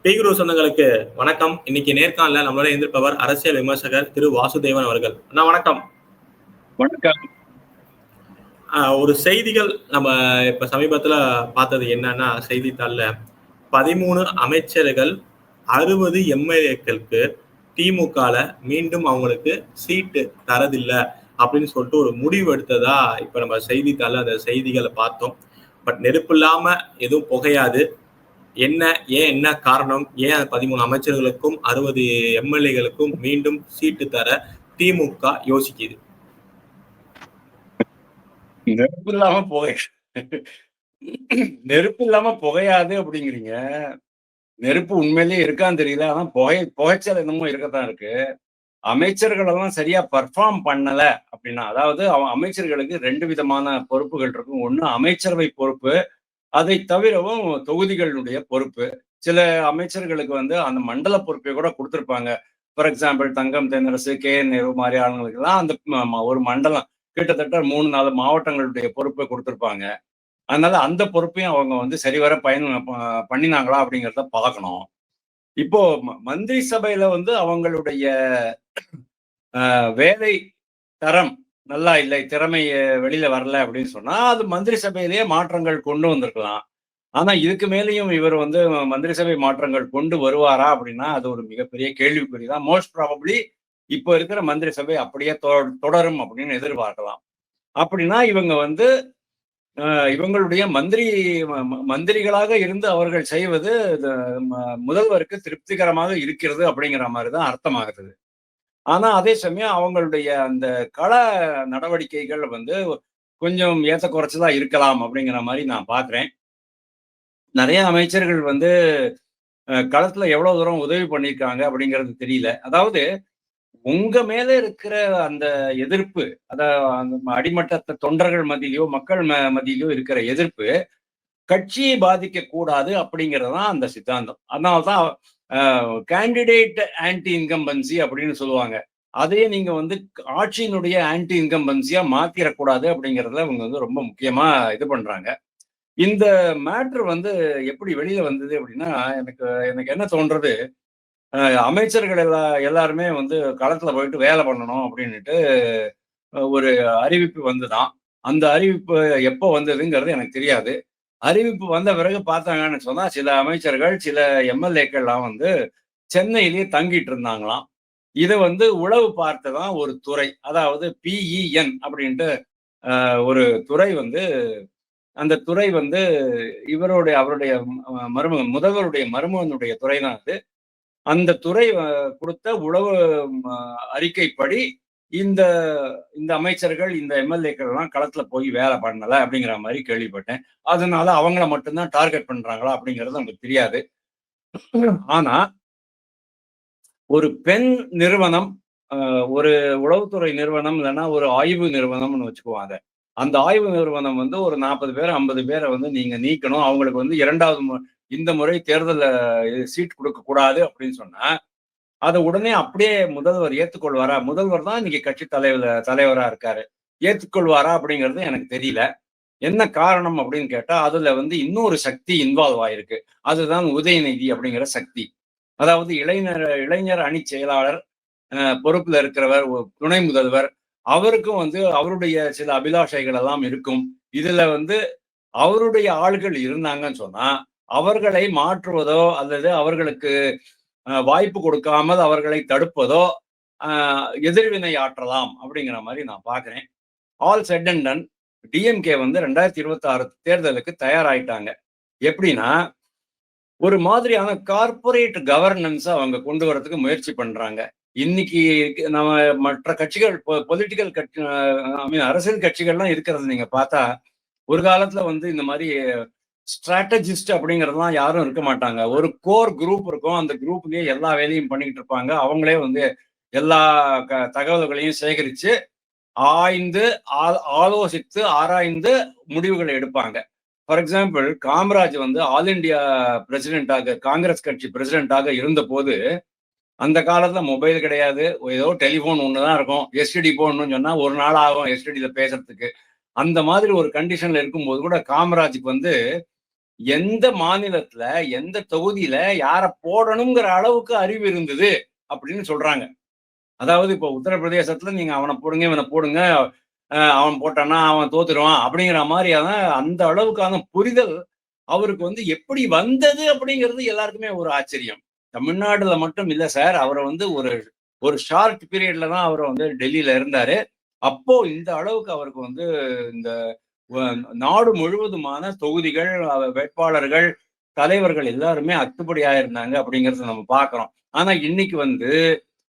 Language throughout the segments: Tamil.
பீகுரு சொந்தங்களுக்கு வணக்கம். இன்னைக்கு நேர்காணல நம்மளோட இருந்திருப்பவர் அரசியல் விமர்சகர் திரு வாசுதேவன் அவர்கள். அண்ணா வணக்கம். வணக்கம். ஒரு செய்திகள் நம்ம இப்ப சமீபத்துல பார்த்தது என்னன்னா, செய்தித்தாள்ல 13 அமைச்சர்கள் 60 எம்எல்ஏக்களுக்கு திமுகல மீண்டும் அவங்களுக்கு சீட்டு தரதில்லை அப்படின்னு சொல்லிட்டு ஒரு முடிவு எடுத்ததா இப்ப நம்ம செய்தித்தாள்ல அந்த செய்திகளை பார்த்தோம். பட் நெருப்பு இல்லாம எதுவும் புகையாது. என்ன காரணம்? ஏன் 13 அமைச்சர்களுக்கும் 60 எம்எல்ஏகளுக்கும் மீண்டும் சீட்டு தர திமுக யோசிக்குது? நெருப்பு இல்லாம நெருப்பு இல்லாம புகையாது அப்படிங்கிறீங்க. நெருப்பு உண்மையிலேயே இருக்கான்னு தெரியல. ஆனா புகைச்சல் என்னமோ இருக்கத்தான் இருக்கு. அமைச்சர்கள் எல்லாம் சரியா பர்ஃபார்ம் பண்ணல அப்படின்னா, அதாவது அமைச்சர்களுக்கு 2 விதமான பொறுப்புகள் இருக்கும். ஒண்ணு அமைச்சரவை பொறுப்பு, அதை தவிரவும் தொகுதிகளுடைய பொறுப்பு. சில அமைச்சர்களுக்கு அந்த மண்டல பொறுப்பை கூட கொடுத்திருப்பாங்க. For example Thangam Thennarasu, K N Nehru மாதிரி ஆளுங்களுக்கு எல்லாம் அந்த ஒரு மண்டலம் கிட்டத்தட்ட 3-4 மாவட்டங்களுடைய பொறுப்பை கொடுத்திருப்பாங்க. அதனால அந்த பொறுப்பையும் அவங்க சரிவர பண்ணினாங்களா அப்படிங்கிறத பார்க்கணும். இப்போ மந்திரி சபையில அவங்களுடைய வேலை தரம் நல்லா இல்லை, திறமை வெளியில வரல அப்படின்னு சொன்னா அது மந்திரி சபையிலேயே மாற்றங்கள் கொண்டு வந்திருக்கலாம். ஆனா இதுக்கு மேலேயும் இவர் மந்திரி சபை மாற்றங்கள் கொண்டு வருவாரா அப்படின்னா அது ஒரு மிகப்பெரிய கேள்விக்குறிதான். மோஸ்ட் ப்ராபப்ளி இப்போ இருக்கிற மந்திரி சபை அப்படியே தொடரும் அப்படின்னு எதிர்பார்க்கலாம். அப்படின்னா இவங்க இவங்களுடைய மந்திரிகளாக இருந்து அவர்கள் செய்வது முதல்வருக்கு திருப்திகரமாக இருக்கிறது அப்படிங்கிற மாதிரிதான் அர்த்தமாகுது. ஆனா அதே சமயம் அவங்களுடைய அந்த கள நடவடிக்கைகள் கொஞ்சம் ஏத்த குறைச்சுதான் இருக்கலாம் அப்படிங்கிற மாதிரி நான் பாக்குறேன். நிறைய அமைச்சர்கள் களத்துல எவ்வளவு தூரம் உதவி பண்ணியிருக்காங்க அப்படிங்கிறது தெரியல. அதாவது உங்க மேல இருக்கிற அந்த எதிர்ப்பு, அந்த அடிமட்ட தொண்டர்கள் மத்தியிலயோ மக்கள் மத்தியிலயோ இருக்கிற எதிர்ப்பு கட்சியை பாதிக்க கூடாது அப்படிங்கறதுதான் அந்த சித்தாந்தம். அதனால்தான் கேண்டிடேட் ஆன்டி இன்கம்பன்சி அப்படின்னு சொல்லுவாங்க. அதையே நீங்க ஆட்சியினுடைய ஆன்டி இன்கம்பன்சியா மாத்திரக்கூடாது அப்படிங்கறதுல அவங்க ரொம்ப முக்கியமா இது பண்றாங்க. இந்த மேட்ரு எப்படி வெளியில வந்தது அப்படின்னா, எனக்கு என்ன தோன்றது, அமைச்சர்கள் எல்லாருமே களத்துல போயிட்டு வேலை பண்ணணும் அப்படின்னுட்டு ஒரு அறிவிப்பு வந்துதான். அந்த அறிவிப்பு எப்போ வந்ததுங்கிறது எனக்கு தெரியாது. அறிவிப்பு வந்த பிறகு பார்த்தாங்கன்னு சொன்னா சில அமைச்சர்கள் சில எம்எல்ஏக்கள்லாம் சென்னையிலேயே தங்கிட்டு இருந்தாங்களாம். இதை உளவு பார்த்துதான் ஒரு துறை, அதாவது PEN அப்படின்ட்டு ஒரு துறை அந்த துறை அவருடைய முதல்வருடைய மருமகனுடைய துறை தான் அது. அந்த துறை கொடுத்த உளவு அறிக்கைப்படி இந்த இந்த அமைச்சர்கள் இந்த எம்எல்ஏக்கள் எல்லாம் களத்துல போய் வேலை பண்ணல அப்படிங்கிற மாதிரி கேள்விப்பட்டேன். அதனால அவங்கள மட்டும்தான் டார்கெட் பண்றாங்களா அப்படிங்கிறது நமக்கு தெரியாது. ஆனா ஒரு பெண் நிறுவனம், ஒரு உளவுத்துறை நிறுவனம் இல்லைன்னா ஒரு ஆய்வு நிறுவனம்னு வச்சுக்குவாங்க. அந்த ஆய்வு நிறுவனம் ஒரு 40 பேர் 50 பேரை நீங்க நீக்கணும், அவங்களுக்கு இரண்டாவது இந்த முறை தேர்தல சீட் கொடுக்க கூடாது அப்படின்னு சொன்னா அதை உடனே அப்படியே முதல்வர் ஏத்துக்கொள்வாரா? முதல்வர் தான் இன்னைக்கு கட்சி தலைவரா இருக்காரு. ஏத்துக்கொள்வாரா அப்படிங்கிறது எனக்கு தெரியல. என்ன காரணம் அப்படின்னு கேட்டா அதுல இன்னொரு சக்தி இன்வால்வ் ஆயிருக்கு. அதுதான் உதயநிதி அப்படிங்கிற சக்தி. அதாவது இளைஞர் அணி செயலாளர் பொறுப்புல இருக்கிறவர், துணை முதல்வர், அவருக்கும் அவருடைய சில அபிலாஷைகள் எல்லாம் இருக்கும். இதுல அவருடைய ஆள்கள் இருந்தாங்கன்னு சொன்னா அவர்களை மாற்றுவதோ அல்லது அவர்களுக்கு வாய்ப்பு கொடுக்காமல் அவர்களை தடுப்பதோ எதிர்வினை ஆற்றலாம் அப்படிங்கிற மாதிரி நான் பாக்குறேன். All set and ton DMK 2026 தேர்தலுக்கு தயாராயிட்டாங்க. எப்படின்னா ஒரு மாதிரியான கார்பரேட் கவர்னன்ஸ் அவங்க கொண்டு வரதுக்கு முயற்சி பண்றாங்க. இன்னைக்கு நம்ம மற்ற கட்சிகள், பொலிட்டிக்கல் கட்சி, அரசியல் கட்சிகள்லாம் இருக்கிறது நீங்க பார்த்தா ஒரு காலத்துல இந்த மாதிரி ஸ்ட்ராட்டஜிஸ்ட் அப்படிங்கிறதுலாம் யாரும் இருக்க மாட்டாங்க. ஒரு கோர் குரூப் இருக்கும். அந்த குரூப்லயே எல்லா வேலையும் பண்ணிக்கிட்டு இருப்பாங்க. அவங்களே எல்லா தகவல்களையும் சேகரிச்சு ஆலோசித்து ஆராய்ந்து முடிவுகளை எடுப்பாங்க. For example Kamaraj all India பிரசிடென்டாக, காங்கிரஸ் கட்சி பிரசிடென்டாக இருந்த போது அந்த காலத்துல மொபைல் கிடையாது, ஏதோ டெலிபோன் ஒண்ணுதான் இருக்கும். எஸ்டிடி போடணும்னு சொன்னா ஒரு நாள் ஆகும் எஸ்டிடியில பேசுறதுக்கு. அந்த மாதிரி ஒரு கண்டிஷன்ல இருக்கும்போது கூட காமராஜுக்கு எந்த மாநிலத்துல எந்த தொகுதியில யார போடணுங்கிற அளவுக்கு அறிவு இருந்தது அப்படின்னு சொல்றாங்க. அதாவது இப்போ உத்தரப்பிரதேசத்துல நீங்க அவனை போடுங்க இவனை போடுங்க, அவன் போட்டான்னா அவன் தோத்துருவான் அப்படிங்கிற மாதிரியான அந்த அளவுக்கான புரிதல் அவருக்கு வந்து எப்படி வந்தது அப்படிங்கிறது எல்லாருக்குமே ஒரு ஆச்சரியம். தமிழ்நாடுல மட்டும் இல்ல சார், அவரை வந்து ஒரு ஒரு ஷார்ட் பீரியட்ல தான் அவர் வந்து டெல்லியில இருந்தாரு. அப்போ இந்த அளவுக்கு அவருக்கு வந்து இந்த நாடு முழுவதுமான தொகுதிகள், வேட்பாளர்கள், தலைவர்கள் எல்லாருமே அத்துப்படியா இருந்தாங்க அப்படிங்கறத நம்ம பார்க்கிறோம். ஆனா இன்னைக்கு வந்து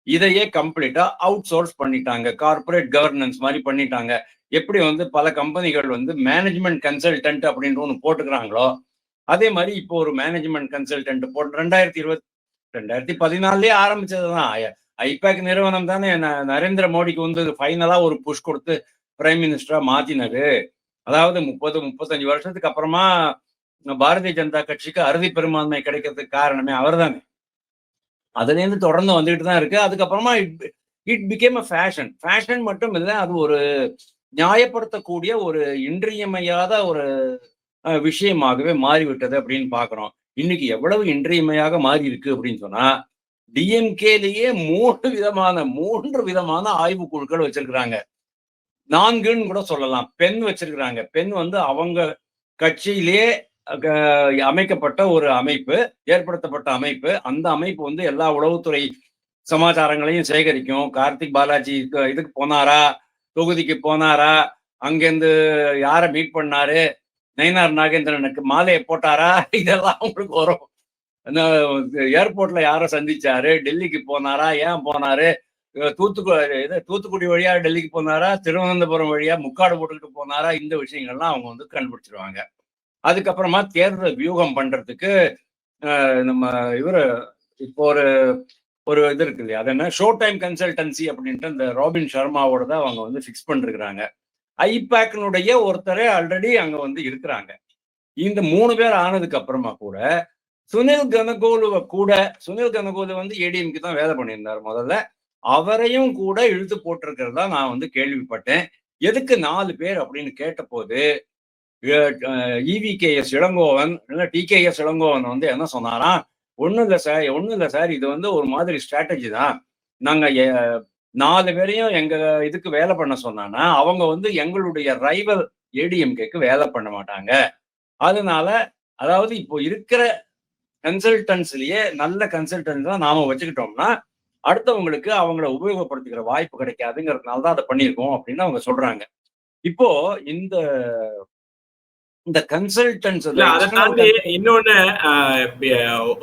இதையே கம்ப்ளீட்டா அவுட் சோர்ஸ் பண்ணிட்டாங்க. கார்ப்பரேட் கவர்னன்ஸ் மாதிரி பண்ணிட்டாங்க. எப்படி வந்து பல கம்பெனிகள் வந்து மேனேஜ்மெண்ட் கன்சல்டன்ட் அப்படின்னு ஒன்று போட்டுக்கிறாங்களோ, அதே மாதிரி இப்போ ஒரு மேனேஜ்மெண்ட் கன்சல்டன்ட் போட்டு 2014 ஆரம்பிச்சதுதான். ஐபேக் நிறுவனம் தானே நரேந்திர மோடிக்கு வந்து ஃபைனலா ஒரு புஷ் கொடுத்து பிரைம் மினிஸ்டரா மாத்தினது. அதாவது 35 வருஷத்துக்கு அப்புறமா பாரதிய ஜனதா கட்சிக்கு அறுதி பெரும்பான்மை கிடைக்கிறதுக்கு காரணமே அவர்தானே. அதுல இருந்து தொடர்ந்து வந்துகிட்டு தான் இருக்கு. அதுக்கப்புறமா it became a fashion. Fashion மட்டும் இல்லை, அது ஒரு நியாயப்படுத்தக்கூடிய ஒரு இன்றியமையாத ஒரு விஷயமாகவே மாறிவிட்டது அப்படின்னு பாக்குறோம். இன்னைக்கு எவ்வளவு இன்றியமையாக மாறி இருக்கு அப்படின்னு சொன்னா, டிஎம்கேலேயே 3 விதமான ஆய்வு குழுக்கள் வச்சிருக்கிறாங்க. 4ன்னு கூட சொல்லலாம். பெண் வச்சிருக்கிறாங்க. பெண் வந்து அவங்க கட்சியிலேயே அமைக்கப்பட்ட ஒரு அமைப்பு, ஏற்படுத்தப்பட்ட அமைப்பு. அந்த அமைப்பு வந்து எல்லா உளவுத்துறை சமாச்சாரங்களையும் சேகரிக்கும். கார்த்திக் பாலாஜி இதுக்கு போனாரா, தொகுதிக்கு போனாரா, அங்கிருந்து யார மீட் பண்ணாரு, நயினார் நாகேந்திரனுக்கு மாலையை போட்டாரா, இதெல்லாம் உங்களுக்கு வரும். ஏர்போர்ட்ல யார சந்திச்சாரு, டெல்லிக்கு போனாரா, ஏன் போனாரு, தூத்துக்குடி வழியா டெல்லிக்கு போனாரா, திருவனந்தபுரம் வழியா முக்காடு போட்டுக்கிட்டு போனாரா, இந்த விஷயங்கள்லாம் அவங்க வந்து கண்டுபிடிச்சிருவாங்க. அதுக்கப்புறமா தேர்தல் வியூகம் பண்றதுக்கு நம்ம இவரு இப்போ ஒரு இது இருக்கு இல்லையா, அது என்ன ஷோ டைம் கன்சல்டன்சி அப்படின்ட்டு இந்த ராபின் சர்மாவோட தான் அவங்க வந்து ஃபிக்ஸ் பண்ணிருக்கிறாங்க. ஐபேக்னுடைய ஒருத்தரே ஆல்ரெடி அங்க வந்து இருக்கிறாங்க. இந்த 3 பேர் ஆனதுக்கு அப்புறமா கூட சுனில் கனகோலு வந்து ஏடிஎம்க்கு தான் வேலை பண்ணியிருந்தார் முதல்ல. அவரையும் கூட இழுத்து போட்டிருக்கிறதா நான் வந்து கேள்விப்பட்டேன். எதுக்கு 4 பேர் அப்படின்னு கேட்ட போது இவிகேஎஸ் இளங்கோவன் டிகேஎஸ் இளங்கோவன் வந்து என்ன சொன்னாராம், ஒண்ணும் இல்ல சார், இது வந்து ஒரு மாதிரி ஸ்ட்ராட்டஜி தான். நாங்க 4 பேரையும் எங்க இதுக்கு வேலை பண்ண சொன்னானா அவங்க வந்து எங்களுடைய ரைவல் ஏடிஎம்கேக்கு வேலை பண்ண மாட்டாங்க. அதனால அதாவது இப்போ இருக்கிற கன்சல்டன்ஸ்லயே நல்ல கன்சல்டன்ஸ் தான் நாம வச்சுக்கிட்டோம்னா அடுத்தவங்களுக்கு அவங்கள உபயோகப்படுத்திக்கிற வாய்ப்பு கிடைக்காதுங்கிறதுனால தான் அதை பண்ணியிருக்கோம் அப்படின்னு அவங்க சொல்றாங்க. இப்போ இந்த கன்சல்டன்ஸ் அதை தாண்டி இன்னொன்னு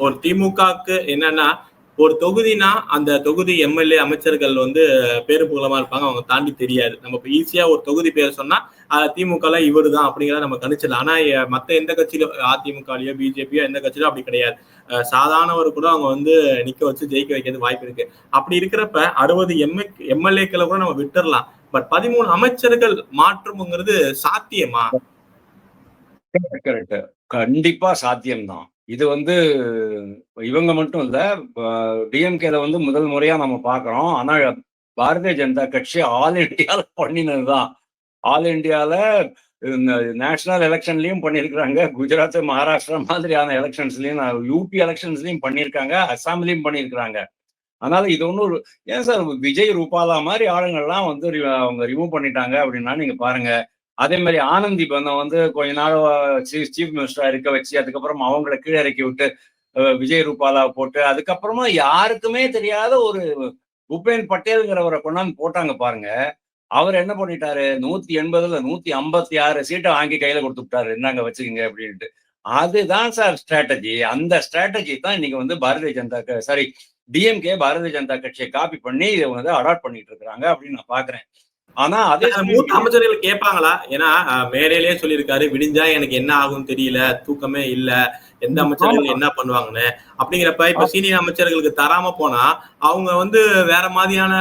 ஒரு திமுகவுக்கு என்னன்னா, ஒரு தொகுதினா அந்த தொகுதி எம்எல்ஏ அமைச்சர்கள் வந்து பேரு புகழமா இருப்பாங்க, அவங்க தாண்டி தெரியாது. நம்ம இப்ப ஈஸியா ஒரு தொகுதி பேர் சொன்னா திமுக இவரு தான் அப்படிங்கிறத நம்ம கணிச்சிடலாம். ஆனா மத்த எந்த கட்சியிலும் அதிமுகலயோ பிஜேபியோ எந்த கட்சியிலும் அப்படி கிடையாது. சாதாரணவர் கூட அவங்க வந்து நிக்க வச்சு ஜெயிக்க வைக்கிறது வாய்ப்பு இருக்கு. அப்படி இருக்கிறப்ப 60 எம்எல்ஏக்களை கூட நம்ம விட்டுறலாம். பட் 13 அமைச்சர்கள் மாற்றம்ங்கிறது சாத்தியமா? கரெக்ட், கண்டிப்பா சாத்தியம்தான். இது வந்து இவங்க மட்டும் இல்ல, டிஎம்கேல வந்து முதல் முறையா நம்ம பாக்குறோம். ஆனா பாரதிய ஜனதா கட்சி ஆல் இண்டியால பண்ணினதுதான். ஆல் இண்டியால நேஷனல் எலெக்ஷன்லயும் பண்ணிருக்கிறாங்க, குஜராத் மகாராஷ்டிரா மாதிரியான எலெக்ஷன்ஸ்லயும், யூபி எலெக்ஷன்ஸ்லயும் பண்ணிருக்காங்க, அசாம்லயும் பண்ணிருக்கிறாங்க. அதனால இது ஒன்னும் ஏன் சார் விஜய் ரூபாலா மாதிரி ஆளுங்கள்லாம் வந்து அவங்க ரிமூவ் பண்ணிட்டாங்க அப்படின்னா நீங்க பாருங்க. அதே மாதிரி ஆனந்தி பந்தம் வந்து கொஞ்ச நாள் சீஃப் மினிஸ்டரா இருக்க வச்சு அதுக்கப்புறம் அவங்கள கீழே இறக்கி விட்டு விஜய் ரூபாலா போட்டு அதுக்கப்புறமா யாருக்குமே தெரியாத ஒரு பூபேன் பட்டேல்ங்கிறவரை கொண்டாந்து போட்டாங்க பாருங்க. அவர் என்ன பண்ணிட்டாரு, 180ல 156 சீட்டை வாங்கி கையில கொடுத்து விட்டாரு, என்னங்க வச்சுக்கோங்க அப்படின்ட்டு. அதுதான் சார் ஸ்ட்ராட்டஜி. அந்த ஸ்ட்ராட்டஜி தான் இன்னைக்கு வந்து பாரதிய ஜனதா டிஎம்கே பாரதிய ஜனதா கட்சியை காப்பி பண்ணி இதை வந்து அடாப்ட் பண்ணிட்டு இருக்காங்க அப்படின்னு நான் பாக்குறேன். ஆனா அதே மூத்த அமைச்சர்கள் கேட்பாங்களா? ஏன்னா மேடையிலேயே சொல்லியிருக்காரு, விடிஞ்சா எனக்கு என்ன ஆகும் தெரியல, தூக்கமே இல்ல, எந்த அமைச்சர்கள் என்ன பண்ணுவாங்கன்னு. அப்படிங்கிறப்ப இப்ப சீனியர் அமைச்சர்களுக்கு தராம போனா அவங்க வந்து வேற மாதிரியான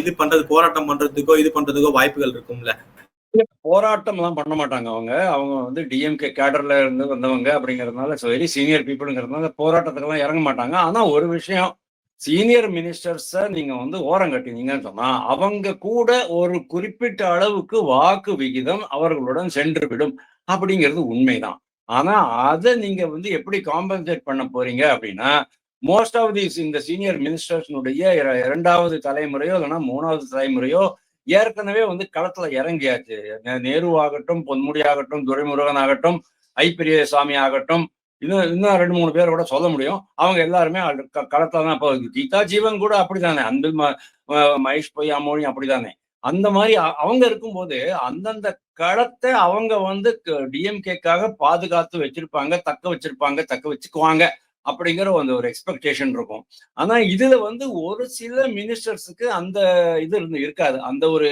இது பண்றது, போராட்டம் பண்றதுக்கோ இது பண்றதுக்கோ வாய்ப்புகள் இருக்கும்ல. போராட்டம் எல்லாம் பண்ண மாட்டாங்க. அவங்க வந்து டிஎம்கே கேடர்ல இருந்து வந்தவங்க அப்படிங்கறதுனால வெரி சீனியர் பீப்புள்ங்கிறதுனால போராட்டத்துக்கெல்லாம் இறங்க மாட்டாங்க. ஆனா ஒரு விஷயம், சீனியர் மினிஸ்டர்ஸ நீங்க வந்து ஓரம் கட்டினீங்கன்னு சொன்னா அவங்க கூட ஒரு குறிப்பிட்ட அளவுக்கு வாக்கு விகிதம் அவர்களுடன் சென்று விடும் அப்படிங்கிறது உண்மைதான். ஆனா அதை நீங்க வந்து எப்படி காம்பன்சேட் பண்ண போறீங்க அப்படின்னா, மோஸ்ட் ஆஃப் தீஸ் இந்த சீனியர் மினிஸ்டர்ஸ்னுடைய 2வது தலைமுறையோ இல்லைன்னா 3வது தலைமுறையோ ஏற்கனவே வந்து களத்துல இறங்கியாச்சு. நேரு ஆகட்டும், பொன்முடி ஆகட்டும், துரைமுருகன் ஆகட்டும், பெரியசாமி ஆகட்டும், இன்னும் இன்னும் 2, 3 பேர் கூட சொல்ல முடியும். அவங்க எல்லாருமே களத்துல தான். இப்போ கீதா ஜீவன் கூட அப்படித்தானே, அன்பில் மகேஷ் பொய்யாமொழி அப்படித்தானே. அந்த மாதிரி அவங்க இருக்கும்போது அந்தந்த களத்தை அவங்க வந்து டிஎம்கேக்காக பாதுகாத்து வச்சிருப்பாங்க, தக்க வச்சுக்குவாங்க அப்படிங்கிற ஒரு எக்ஸ்பெக்டேஷன் இருக்கும். ஆனா இதுல வந்து ஒரு சில மினிஸ்டர்ஸுக்கு அந்த இது இருக்காது. அந்த ஒரு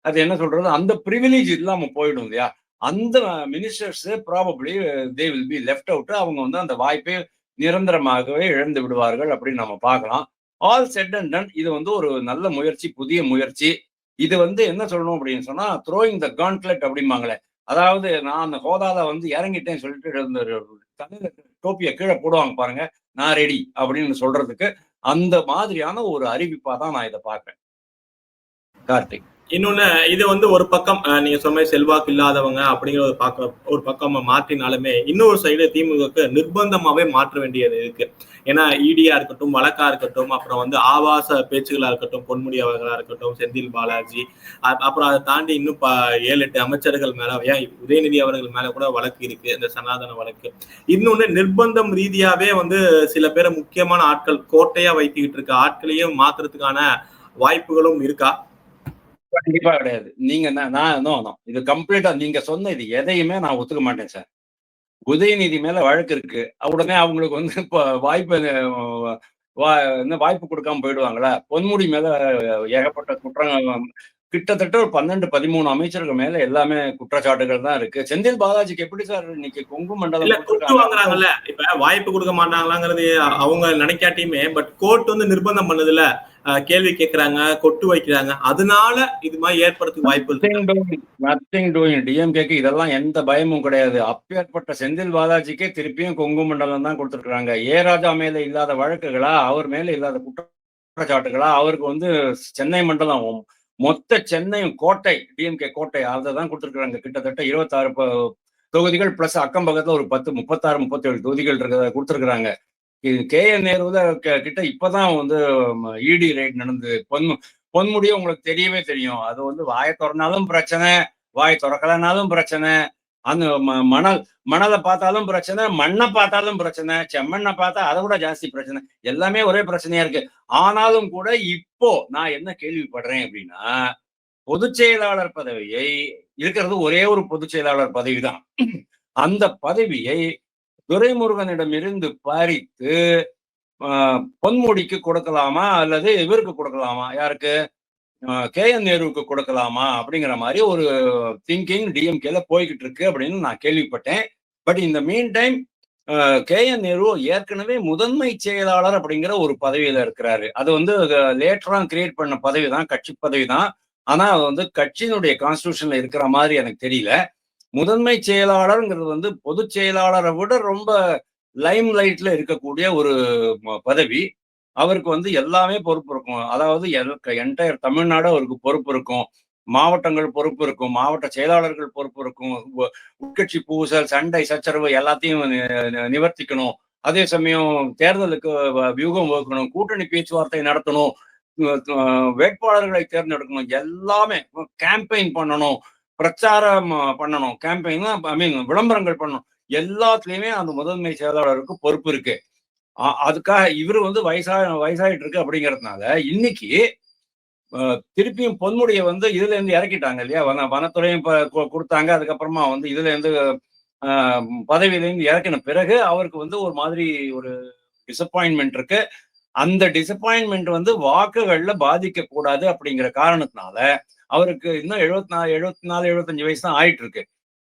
அது என்ன சொல்றது, அந்த பிரிவிலேஜ் இல்லாம போயிடும் இல்லையா? அந்த ministers probably they will be left out. அவங்க வந்து அந்த வாய்ப்பை நிரந்தரமாகவே இழந்து விடுவார்கள் அப்படின்னு நம்ம பார்க்கலாம். ஆல் செட் அண்ட் டன் இது வந்து ஒரு நல்ல முயற்சி, புதிய முயற்சி. இது வந்து என்ன சொல்லணும் அப்படின்னு சொன்னா, த்ரோயிங் த காண்ட்லெட் அப்படிம்பாங்களே. அதாவது நான் அந்த ஹோதால வந்து இறங்கிட்டேன்னு சொல்லிட்டு இந்த தலையில டோப்பியை கீழே போடுவாங்க பாருங்க, நான் ரெடி அப்படின்னு சொல்றதுக்கு அந்த மாதிரியான ஒரு அறிவிப்பா தான் நான் இதை பார்க்கிறேன். கார்த்திக். இன்னொன்னு இது வந்து ஒரு பக்கம் நீங்க சொன்ன மாதிரி செல்வாக்கு இல்லாதவங்க அப்படிங்கிற ஒரு பக்கம் மாற்றினாலுமே இன்னொரு சைடு திமுகவுக்கு நிர்பந்தமாவே மாற்ற வேண்டியது இருக்கு. ஏன்னா இடியா இருக்கட்டும், வழக்கா இருக்கட்டும், அப்புறம் வந்து ஆபாச பேச்சுகளா இருக்கட்டும், பொன்முடி அவர்களா இருக்கட்டும், செந்தில் பாலாஜி, அப்புறம் அதை தாண்டி இன்னும் 7-8 அமைச்சர்கள் மேல, ஏன் உதயநிதி அவர்கள் மேல கூட வழக்கு இருக்கு, இந்த சனாதன வழக்கு. இன்னொன்னு நிர்பந்தம் ரீதியாவே வந்து சில பேரை முக்கியமான ஆட்கள் கோட்டையா வைத்துக்கிட்டு இருக்க ஆட்களையும் மாத்துறதுக்கான வாய்ப்புகளும் இருக்கா? கண்டிப்பா கிடையாது. நீங்க இது கம்ப்ளீட்டா நீங்க சொன்ன இது எதையுமே நான் ஒத்துக்க மாட்டேன் சார். உதயநிதி மேல வழக்கு இருக்கு. உடனே அவங்களுக்கு வந்து இப்ப வாய்ப்பு கொடுக்காம போயிடுவாங்களா? பொன்முடி மேல ஏகப்பட்ட குற்றங்கள், கிட்டத்தட்ட ஒரு 12, 13 அமைச்சர்கள் மேல எல்லாமே குற்றச்சாட்டுகள் தான் இருக்கு. செந்தில் பாலாஜிக்கு எப்படி சார் இன்னைக்கு கொங்கு மண்டலம் வாங்குறாங்கல்ல? இப்ப வாய்ப்பு கொடுக்க மாட்டாங்களாங்கிறது அவங்க நினைக்காட்டியுமே, பட் கோர்ட் வந்து நிர்பந்தம் பண்ணுதுல, கேள்வி கேட்கிறாங்க, கொட்டு வைக்கிறாங்க. அதனால இது மாதிரி ஏற்படுத்த வாய்ப்பு இருக்கு. Nothing doing. டிஎம்கேக்கு இதெல்லாம் எந்த பயமும் கிடையாது. அப்பேற்பட்ட செந்தில் பாலாஜிக்கே திருப்பியும் கொங்கு மண்டலம் தான் கொடுத்திருக்காங்க. ராஜா மேல இல்லாத வழக்குகளா, அவர் மேல இல்லாத குற்றச்சாட்டுகளா, அவருக்கு வந்து சென்னை மண்டலம் மொத்த சென்னையும் கோட்டை, டிஎம்கே கோட்டை, அதை தான் கொடுத்திருக்காங்க. கிட்டத்தட்ட 26 தொகுதிகள் பிளஸ் அக்கம் பக்கத்துல ஒரு 10, 36, 37 தொகுதிகள் கொடுத்திருக்கிறாங்க. KN நேருல கிட்ட இப்பதான் வந்து இடி ரைட் நடந்து பொன்முடியும் உங்களுக்கு தெரியவே தெரியும். அது வந்து வாயை திறனாலும் பிரச்சனை, வாய் திறக்கலனாலும் பிரச்சனை, அந்த மணலை பார்த்தாலும் பிரச்சனை, மண்ணை பார்த்தாலும் பிரச்சனை, செம்மண்ணை பார்த்தா அதை விட ஜாஸ்தி பிரச்சனை. எல்லாமே ஒரே பிரச்சனையா இருக்கு. ஆனாலும் கூட இப்போ நான் என்ன கேள்விப்படுறேன் அப்படின்னா, பொதுச் செயலாளர் பதவியை இருக்கிறது ஒரே ஒரு பொதுச் செயலாளர் பதவி தான். அந்த பதவியை துரைமுருகனிடம் இருந்து பறித்து பொன்முடிக்கு கொடுக்கலாமா அல்லது இவருக்கு கொடுக்கலாமா, யாருக்கு, KN நேருவுக்கு கொடுக்கலாமா அப்படிங்கிற மாதிரி ஒரு திங்கிங் டிஎம்கேல போய்கிட்டு இருக்கு அப்படின்னு நான் கேள்விப்பட்டேன். பட் இந்த மீன் டைம் KN நேரு ஏற்கனவே முதன்மை செயலாளர் அப்படிங்கிற ஒரு பதவியில இருக்கிறாரு. அது வந்து லேட்டரா கிரியேட் பண்ண பதவி தான், கட்சி பதவி தான். ஆனா அது வந்து கட்சியினுடைய கான்ஸ்டிடியூஷன்ல இருக்கிற மாதிரி எனக்கு தெரியல. முதன்மை செயலாளர்ங்கிறது வந்து பொதுச் செயலாளரை விட ரொம்ப லைம் லைட்ல இருக்கக்கூடிய ஒரு பதவி. அவருக்கு வந்து எல்லாமே பொறுப்பு இருக்கும். அதாவது என்டையர் தமிழ்நாடு அவருக்கு பொறுப்பு இருக்கும். மாவட்டங்கள் பொறுப்பு இருக்கும், மாவட்ட செயலாளர்கள் பொறுப்பு இருக்கும், உட்கட்சி பூசல், சண்டை, சச்சரவு எல்லாத்தையும் நிவர்த்திக்கணும். அதே சமயம் தேர்தலுக்கு வியூகம் வகுக்கணும், கூட்டணி பேச்சுவார்த்தை நடத்தணும், வேட்பாளர்களை தேர்ந்தெடுக்கணும், எல்லாமே கேம்பெயின் பண்ணணும், பிரச்சாரம் பண்ணணும், கேம்பெயின் விளம்பரங்கள் பண்ணணும். எல்லாத்துலயுமே அந்த முதன்மை செயலாளருக்கு பொறுப்பு இருக்கு. அதுக்காக இவரு வந்து வயசாயிட்டு இருக்கு அப்படிங்கிறதுனால இன்னைக்கு திருப்பியும் பொன்முடியை வந்து இதுல இருந்து இறக்கிட்டாங்க இல்லையா, வனத்துறையும் கொடுத்தாங்க. அதுக்கப்புறமா வந்து இதுல இருந்து பதவியிலேருந்து இறக்கின பிறகு அவருக்கு வந்து ஒரு மாதிரி ஒரு டிசப்பாயின்மெண்ட் இருக்கு. அந்த டிசப்பாயின்மெண்ட் வந்து வாக்குகள்ல பாதிக்க கூடாது அப்படிங்கிற காரணத்தினால அவருக்கு இன்னும் 74, 75 வயசு தான் ஆயிட்டு இருக்கு.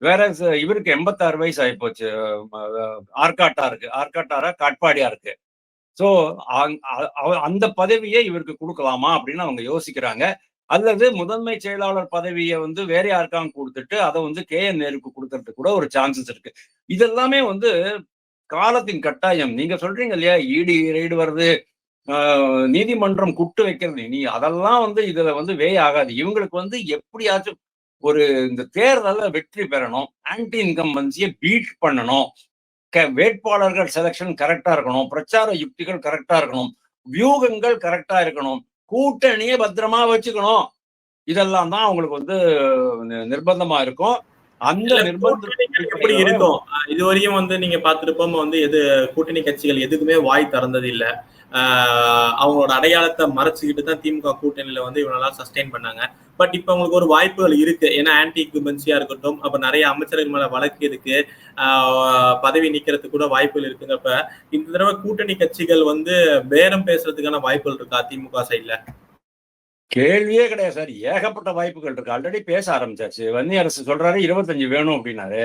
வேற இவருக்கு 86 வயசு ஆகி போச்சு. காட்பாடியா இருக்கு. சோ அந்த பதவியை இவருக்கு கொடுக்கலாமா அப்படின்னு அவங்க யோசிக்கிறாங்க. அல்லது முதன்மை செயலாளர் பதவியை வந்து வேற யாருக்காங்க கொடுத்துட்டு அதை வந்து KN நேருக்கு கொடுக்கறதுக்கு கூட ஒரு சான்சஸ் இருக்கு. இதெல்லாமே வந்து காலத்தின் கட்டாயம். நீங்க சொல்றீங்க இல்லையா, இடி ரைடு வருது, நீதிமன்றம் குட்டு வைக்கிறது, அதெல்லாம் வந்து இதுல வந்து வே ஆகாது. இவங்களுக்கு வந்து எப்படியாச்சும் ஒரு இந்த தேர்தல வெற்றி பெறணும், ஆன்டி இன்கம்பன்சியை பீட் பண்ணணும், வேட்பாளர்கள் செலக்ஷன் கரெக்டா இருக்கணும், பிரச்சார யுக்திகள் கரெக்டா இருக்கணும், வியூகங்கள் கரெக்டா இருக்கணும், கூட்டணியை பத்திரமா வச்சுக்கணும். இதெல்லாம் தான் அவங்களுக்கு வந்து நிர்பந்தமா இருக்கும். அந்த நிர்பந்தங்கள் எப்படி இருக்கும்? இதுவரையும் வந்து நீங்க பார்த்திருப்போம், வந்து எது கூட்டணி கட்சிகள் எதுக்குமே வாய் திறந்தது இல்ல. அவங்களோட அடையாளத்தை மறைச்சுக்கிட்டு தான் திமுக கூட்டணியில வந்து இவனெல்லாம் சஸ்டெயின் பண்ணாங்க. பட் இப்ப அவங்களுக்கு ஒரு வாய்ப்புகள் இருக்கு. ஏன்னா ஆன்டி இன்கம்பன்சியா இருக்கட்டும், அப்ப நிறைய அமைச்சர்கள் மேல வழக்கு இருக்கு, பதவி நீக்கிறதுக்கு கூட வாய்ப்புகள் இருக்குங்கப்ப இந்த தடவை கூட்டணி கட்சிகள் வந்து பேரம் பேசுறதுக்கான வாய்ப்புகள் இருக்கா திமுக சைட்ல? கேள்வியே கிடையாது சார். ஏகப்பட்ட வாய்ப்புகள் இருக்கு. ஆல்ரெடி பேச ஆரம்பிச்சாச்சு. வன்னியரசு சொல்றாரு 25 வேணும் அப்படின்னாரு.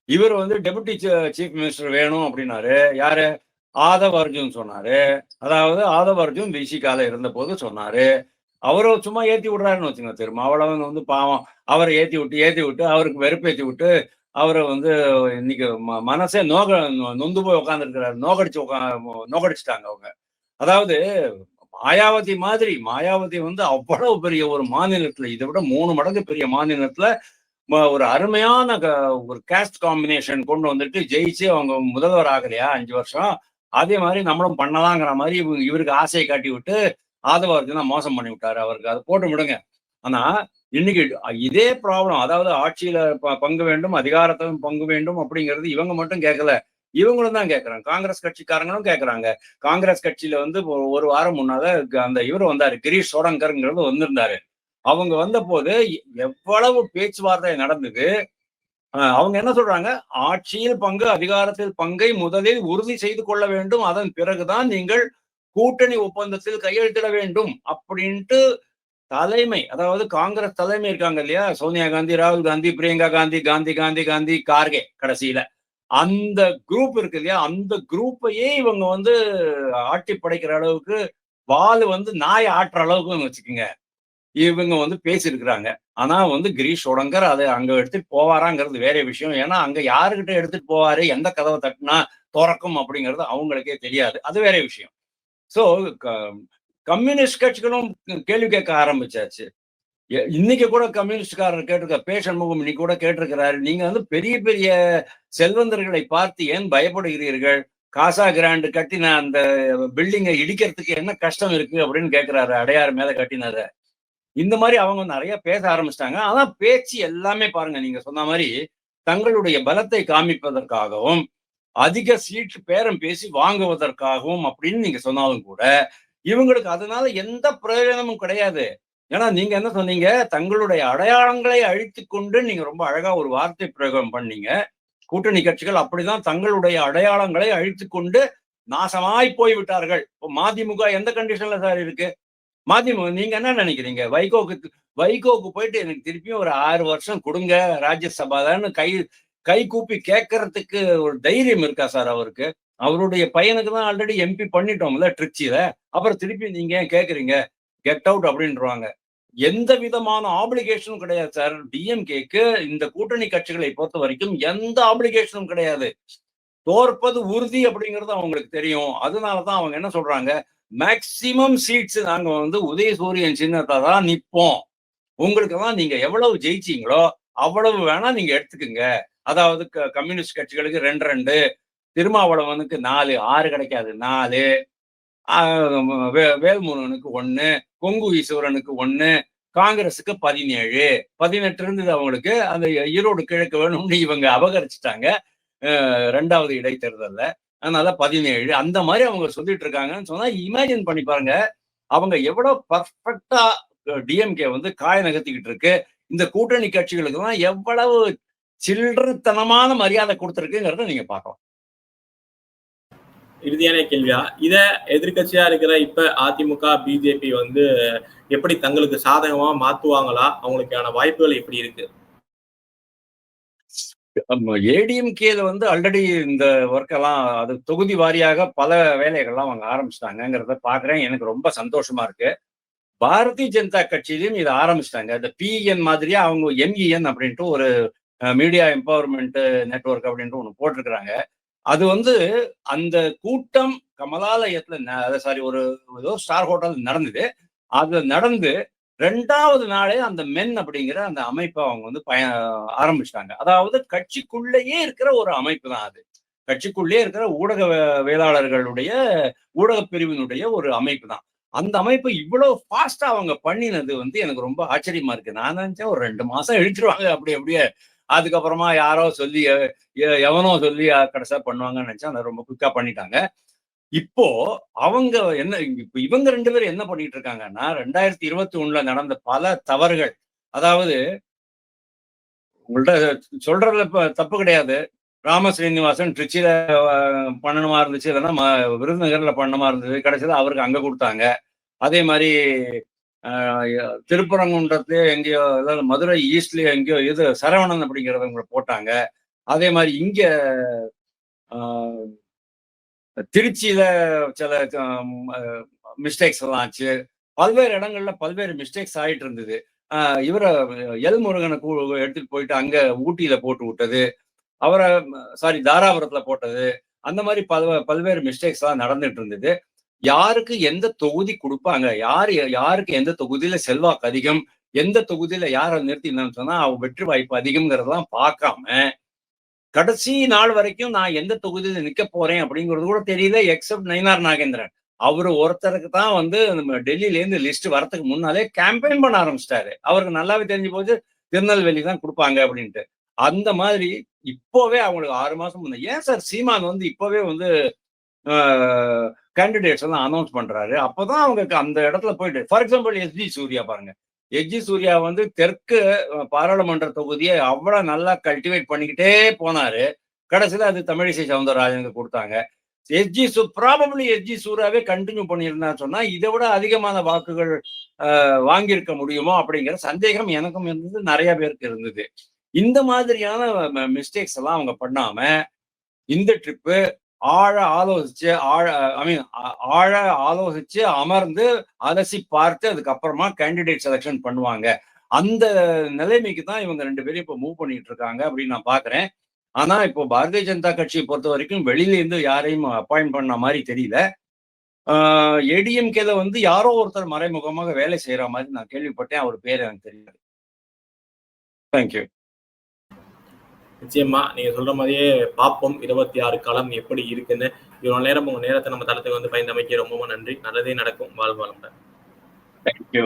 இவர் வந்து டெபுட்டி சீஃப் மினிஸ்டர் வேணும் அப்படின்னாரு. யாரு? ஆதவ் அர்ஜுன் சொன்னாரு. அதாவது ஆதவ் அர்ஜுன் விசிகால இருந்த போது சொன்னாரு. அவரும் சும்மா ஏத்தி விடுறாருன்னு வச்சுங்க. திருமாவளவன் வந்து பாவம் அவரை ஏத்தி விட்டு அவருக்கு வெறுப்பேத்தி விட்டு அவரை வந்து இன்னைக்கு மனசே நொந்து போய் உட்காந்துருக்கிறாரு. நோகடிச்சுட்டாங்க அவங்க. அதாவது மாயாவதி வந்து அவ்வளவு பெரிய ஒரு மாநிலத்துல, இதை விட 3 மடங்கு பெரிய மாநிலத்துல ஒரு அருமையான ஒரு கேஸ்ட் காம்பினேஷன் கொண்டு வந்துட்டு ஜெயிச்சு அவங்க முதல்வர் ஆகலையா 5 வருஷம். அதே மாதிரி நம்மளும் பண்ணலாங்கிற மாதிரி இவருக்கு ஆசையை காட்டி விட்டு ஆதவ அர்ஜுனா மோசம் பண்ணி விட்டாரு. அவருக்கு அதை போட்டு விடுங்க. ஆனா இன்னைக்கு இதே ப்ராப்ளம், அதாவது ஆட்சியில பங்கு வேண்டும், அதிகாரத்திலும் பங்கு வேண்டும் அப்படிங்கிறது இவங்க மட்டும் கேட்கல, இவங்களும் தான் கேட்கறாங்க. காங்கிரஸ் கட்சிக்காரங்களும் கேட்கறாங்க. காங்கிரஸ் கட்சியில வந்து ஒரு வாரம் முன்னால அந்த இவர் வந்தாரு, கிரீஷ் சோடங்கர்ங்கிறது வந்திருந்தாரு. அவங்க வந்த போது எவ்வளவு பேச்சுவார்த்தை நடந்தது. அவங்க என்ன சொல்றாங்க? ஆட்சியில் பங்கு, அதிகாரத்தில் பங்கை முதலில் உறுதி செய்து கொள்ள வேண்டும், அதன் பிறகுதான் நீங்கள் கூட்டணி ஒப்பந்தத்தில் கையெழுத்திட வேண்டும் அப்படின்ட்டு தலைமை, அதாவது காங்கிரஸ் தலைமை இருக்காங்க இல்லையா, சோனியா காந்தி, ராகுல் காந்தி, பிரியங்கா காந்தி, கார்கே கடைசியில அந்த குரூப் இருக்கு இல்லையா, அந்த குரூப்பையே இவங்க வந்து ஆட்டி படைக்கிற அளவுக்கு, வால் வந்து நாய் ஆட்டுற அளவுக்கு வச்சுக்கோங்க, இவங்க வந்து பேசியிருக்கிறாங்க. ஆனா வந்து கிரீஷ் சோடங்கர் அதை அங்க எடுத்துட்டு போவாராங்கிறது வேற விஷயம். ஏன்னா அங்க யாருக்கிட்ட எடுத்துட்டு போவாரு, எந்த கதவை தட்டினா திறக்கும் அப்படிங்கிறது அவங்களுக்கே தெரியாது. அது வேற விஷயம். சோ கம்யூனிஸ்ட் கட்சிகளும் கேள்வி கேட்க ஆரம்பிச்சாச்சு. இன்னைக்கு கூட கம்யூனிஸ்ட்காரர் கேட்டிருக்க, பே சண்முகம் இன்னைக்கு கூட கேட்டிருக்கிறாரு, நீங்க வந்து பெரிய பெரிய செல்வந்தர்களை பார்த்து ஏன் பயப்படுகிறீர்கள்? காசா கிராண்ட் கட்டின அந்த பில்டிங்கை இடிக்கிறதுக்கு என்ன கஷ்டம் இருக்கு அப்படின்னு கேட்கிறாரு. அடையாறு மேல கட்டினாரு. இந்த மாதிரி அவங்க நிறைய பேச ஆரம்பிச்சிட்டாங்க. ஆனா பேச்சு எல்லாமே பாருங்க, நீங்க சொன்ன மாதிரி தங்களுடைய பலத்தை காமிப்பதற்காகவும் அதிக சீட்டு பேரம் பேசி வாங்குவதற்காகவும் அப்படின்னு நீங்க சொன்னாலும் கூட இவங்களுக்கு அதனால எந்த பிரயோஜனமும் கிடையாது. ஏன்னா நீங்க என்ன சொன்னீங்க, தங்களுடைய அடையாளங்களை அழித்து கொண்டு, நீங்க ரொம்ப அழகா ஒரு வார்த்தை பிரயோகம் பண்ணீங்க. கூட்டணி கட்சிகள் அப்படிதான் தங்களுடைய அடையாளங்களை அழித்து கொண்டு நாசமாய் போய்விட்டார்கள். மதிமுக எந்த கண்டிஷன்ல சார் இருக்கு? மதிமுக நீங்க என்ன நினைக்கிறீங்க? வைகோக்கு போயிட்டு எனக்கு திருப்பியும் ஒரு 6 வருஷம் கொடுங்க ராஜ்யசபான்னு கை கூப்பி கேட்கறதுக்கு ஒரு தைரியம் இருக்கா சார் அவருக்கு? அவருடைய பையனுக்கு தான் ஆல்ரெடி எம்பி பண்ணிட்டோம்ல ட்ரிச்சியில. அப்புறம் திருப்பி நீங்க ஏன் கேட்குறீங்க? கெட் அவுட் அப்படின்றாங்க. எந்த விதமான ஆப்ளிகேஷனும் கிடையாது சார். டிஎம்கேக்கு இந்த கூட்டணி கட்சிகளை பொறுத்த வரைக்கும் எந்த ஆப்ளிகேஷனும் கிடையாது. தோற்பது உறுதி அப்படிங்கிறது அவங்களுக்கு தெரியும். அதனாலதான் அவங்க என்ன சொல்றாங்க, மேக்சிமம் சீட்ஸ் நாங்க வந்து உதயசூரியன் சின்னத்தை தான் நிற்போம். உங்களுக்கு தான் நீங்க எவ்வளவு ஜெயிச்சீங்களோ அவ்வளவு வேணா நீங்க எடுத்துக்குங்க. அதாவது கம்யூனிஸ்ட் கட்சிகளுக்கு 2 திருமாவளவனுக்கு 4, 6 கிடைக்காது 4, வேல்முருகனுக்கு 1, கொங்கு ஈஸ்வரனுக்கு 1, காங்கிரஸுக்கு 17, 18 இருந்தது அவங்களுக்கு. அந்த ஈரோடு கிழக்கு வேணும்னு இவங்க அபகரிச்சுட்டாங்க 2வது இடைத்தேர்தல்ல. அதனால 17 அந்த மாதிரி அவங்க சொல்லிட்டு இருக்காங்கன்னு சொன்னா இமேஜின் பண்ணி பாருங்க, அவங்க எவ்வளவு பர்ஃபெக்டா டிஎம்கே வந்து காய நகர்த்திக்கிட்டு இருக்கு. இந்த கூட்டணி கட்சிகளுக்கு தான் எவ்வளவு சில்லறத்தனமான மரியாதை கொடுத்துருக்குங்கிறத நீங்க பார்க்கலாம். இறுதியான கேள்வியா, இத எதிர்கட்சியா இருக்கிற இப்ப அதிமுக, பிஜேபி வந்து எப்படி தங்களுக்கு சாதகமா மாத்துவாங்களா? அவங்களுக்கான வாய்ப்புகள் எப்படி இருக்கு? ஏடிஎம்கேல வந்து ஆல்ரெடி இந்த ஒர்க் எல்லாம் அது தொகுதி வாரியாக பல வேலைகள்லாம் அவங்க ஆரம்பிச்சிட்டாங்கிறத பாக்குறேன். எனக்கு ரொம்ப சந்தோஷமா இருக்கு. பாரதிய ஜனதா கட்சியிலையும் இதை ஆரம்பிச்சிட்டாங்க. இந்த பிஎன் மாதிரியா அவங்க எம்இஎன் அப்படின்ட்டு ஒரு மீடியா எம்பவர்மெண்ட் நெட்வொர்க் அப்படின்ட்டு ஒன்று போட்டிருக்கிறாங்க. அது வந்து அந்த கூட்டம் கமலாலயத்துல ஒரு ஏதோ ஸ்டார் ஹோட்டல் நடந்தது. அது நடந்து 2வது நாளே அந்த மென் அப்படிங்கிற அந்த அமைப்பை அவங்க வந்து ஆரம்பிச்சிட்டாங்க. அதாவது கட்சிக்குள்ளேயே இருக்கிற ஒரு அமைப்பு தான் அது. கட்சிக்குள்ளேயே இருக்கிற ஊடகவியலாளர்களுடைய ஊடக பிரிவினுடைய ஒரு அமைப்பு தான். அந்த அமைப்பு இவ்வளவு ஃபாஸ்டா அவங்க பண்ணினது வந்து எனக்கு ரொம்ப ஆச்சரியமா இருக்கு. நான் நினைச்சேன் ஒரு 2 மாசம் இழுத்துருவாங்க அப்படி அப்படியே. அதுக்கப்புறமா யாரோ சொல்லி எவனோ சொல்லி கடைசியா பண்ணுவாங்கன்னு நினைச்சேன். அதை ரொம்ப குயிக்கா பண்ணிட்டாங்க. இப்போ அவங்க என்ன இப்ப இவங்க 2 பேரும் என்ன பண்ணிட்டு இருக்காங்கன்னா 2021ல நடந்த பல தவறுகள், அதாவது உங்கள்ட்ட சொல்றதுல தப்பு கிடையாது. ராம ஸ்ரீனிவாசன் திருச்சியில பண்ணணுமா இருந்துச்சு, இல்லைன்னா விருதுநகர்ல பண்ணணுமா இருந்தது. கடைசியில அவருக்கு அங்க கொடுத்தாங்க. அதே மாதிரி திருப்பரங்குன்றத்துலயோ எங்கேயோ, அதாவது மதுரை ஈஸ்ட்லயோ எங்கேயோ இது சரவணன் அப்படிங்கிறவங்களை போட்டாங்க. அதே மாதிரி இங்க திருச்சியில சில மிஸ்டேக்ஸ் எல்லாம் ஆச்சு. பல்வேறு இடங்கள்ல பல்வேறு மிஸ்டேக்ஸ் ஆயிட்டு இருந்தது. இவரை எல் முருகனை எடுத்துட்டு போயிட்டு அங்க ஊட்டியில போட்டு விட்டது, அவரை தாராபுரத்துல போட்டது, அந்த மாதிரி பல்வேறு மிஸ்டேக்ஸ் எல்லாம் நடந்துட்டு இருந்தது. யாருக்கு எந்த தொகுதி கொடுப்பாங்க, யாருக்கு எந்த தொகுதியில செல்வாக்கு அதிகம், எந்த தொகுதியில யாரை நிறுத்தினான்னு சொன்னா அவங்க வெற்றி வாய்ப்பு அதிகம்ங்கிறதெல்லாம் பார்க்காம கடைசி நாள் வரைக்கும் நான் எந்த தொகுதியில நிக்க போறேன் அப்படிங்கிறது கூட தெரியல. எக்ஸப்ட் நயினார் நாகேந்திரன், அவரு ஒருத்தருக்கு தான் வந்து நம்ம டெல்லியில இருந்து லிஸ்ட் வரதுக்கு முன்னாலே கேம்பெயின் பண்ண ஆரம்பிச்சிட்டாரு. அவருக்கு நல்லாவே தெரிஞ்சு போச்சு திருநெல்வேலி தான் கொடுப்பாங்க அப்படின்ட்டு. அந்த மாதிரி இப்போவே அவங்களுக்கு 6 மாசம் முன்ன ஏன் சார் சீமான் வந்து இப்போவே வந்து கேண்டிடேட்ஸ் எல்லாம் அனௌன்ஸ் பண்றாரு? அப்பதான் அவங்க அந்த இடத்துல போயிட்டு, ஃபார் எக்ஸாம்பிள் எஸ்ஜி சூர்யா பாருங்க. எஸ்ஜி சூர்யா வந்து தெற்கு பாராளுமன்ற தொகுதியை அவ்வளவு நல்லா கல்டிவேட் பண்ணிக்கிட்டே போனாரு. கடைசியில அது தமிழிசை சவுந்தரராஜனுக்கு கொடுத்தாங்க. ப்ராபபிளி எஸ்ஜி சூர்யாவே கண்டினியூ பண்ணியிருந்தான்னு சொன்னா இதை விட அதிகமான வாக்குகள் வாங்கியிருக்க முடியுமோ அப்படிங்கிற சந்தேகம் எனக்கும் இருந்தது, நிறைய பேருக்கு இருந்தது. இந்த மாதிரியான மிஸ்டேக்ஸ் எல்லாம் அவங்க பண்ணாம இந்த ட்ரிப்பு ஆழ ஆலோசிச்சு அமர்ந்து அலசி பார்த்து அதுக்கப்புறமா கேண்டிடேட் செலெக்ஷன் பண்ணுவாங்க. அந்த நிலைமைக்கு தான் இவங்க 2 பேரும் இப்ப மூவ் பண்ணிட்டு இருக்காங்க அப்படின்னு நான் பாக்குறேன். ஆனா இப்போ பாரதிய ஜனதா கட்சியை பொறுத்த வரைக்கும் வெளியில இருந்து யாரையும் அப்பாயிண்ட் பண்ண மாதிரி தெரியல. ஏடிஎம்கேல வந்து யாரோ ஒருத்தர் மறைமுகமாக வேலை செய்யற மாதிரி நான் கேள்விப்பட்டேன். அவர் பேர் எனக்கு தெரியாது. தேங்க்யூ. நிச்சயமா நீங்க சொல்ற மாதிரியே பார்ப்போம் 26 களம் எப்படி இருக்குன்னு. இவ்வளவு நேரம் உங்க நேரத்தை நம்ம தளத்துக்கு வந்து பயந்தமைக்கு ரொம்ப நன்றி. நல்லதே நடக்கும். வாழ்வாளம். தேங்க்யூ.